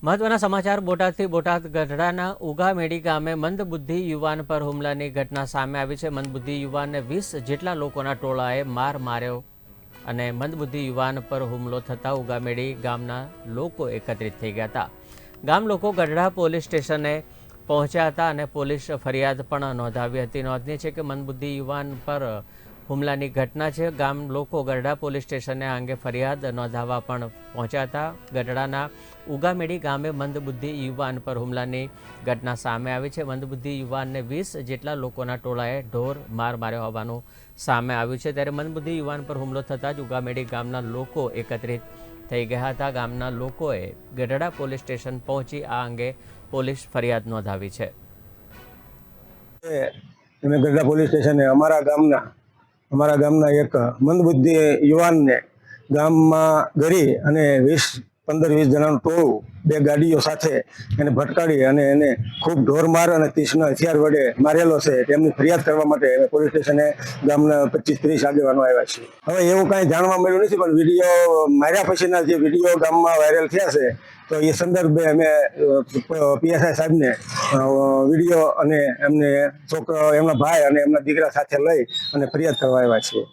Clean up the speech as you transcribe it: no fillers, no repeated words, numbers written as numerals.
મહત્વના સમાચાર બોટાદથી બોટાદ ગઢડાના ઉગામેડી ગામે મંદબુદ્ધિ યુવાન પર હુમલાની ઘટના સામે આવી છે। મંદબુદ્ધિ યુવાનને 20 જેટલા લોકોના ટોળાએ માર માર્યો અને મંદબુદ્ધિ યુવાન પર હુમલો થતાં ઉગામેડી ગામના લોકો એકત્રિત થઈ ગયા હતા। ગામ લોકો ગઢડા પોલીસ સ્ટેશને પહોંચ્યા હતા અને પોલીસ ફરિયાદ પણ નોંધાવી હતી। નોંધનીય છે કે મંદબુદ્ધિ યુવાન પર હુમલાની ઘટના છે। ગામ લોકો ગઢડા પોલીસ સ્ટેશને આ અંગે ફરિયાદ નોંધાવવા પણ પહોંચ્યા હતા। ગઢડાના ઉગામેડી ગામે મંદબુદ્ધિ યુવાન પર હુમલાની ઘટના સામે આવી છે। મંદબુદ્ધિ યુવાનને 20 જેટલા લોકોના ટોળાએ ઢોર માર માર્યો હોવાનું સામે આવ્યું છે। ત્યારે મંદબુદ્ધિ યુવાન પર હુમલો થતાં જ ઉગામેડી ગામના લોકો એકત્રિત થઈ ગયા હતા। ગામના લોકોએ ગઢડા પોલીસ સ્ટેશન પહોંચી આ અંગે પોલીસ ફરિયાદ નોંધાવી છે। ગઢડા પોલીસ સ્ટેશને અમારા ગામના એક મંદબુદ્ધિ યુવાનને ગામમાં ગરી અને 15-20 જણાનું ટોળું બે ગાડીઓ સાથે એને ભટકાડી અને એને ખૂબ ઢોરમાર અને તીક્ષ્ણ હથિયાર વડે મારેલો છે। તેમની ફરિયાદ કરવા માટે પોલીસ સ્ટેશને ગામના 25-30 આગેવાનો આવ્યા છે। હવે એવું કાંઈ જાણવા મળ્યું નથી, પણ વિડીયો માર્યા પછીના જે વિડીયો ગામમાં વાયરલ થયા છે તો એ સંદર્ભે અમે પીએસઆઈ સાહેબને વિડીયો અને એમને છોકરો, એમના ભાઈ અને એમના દીકરા સાથે લઈ અને ફરિયાદ કરવા આવ્યા છીએ।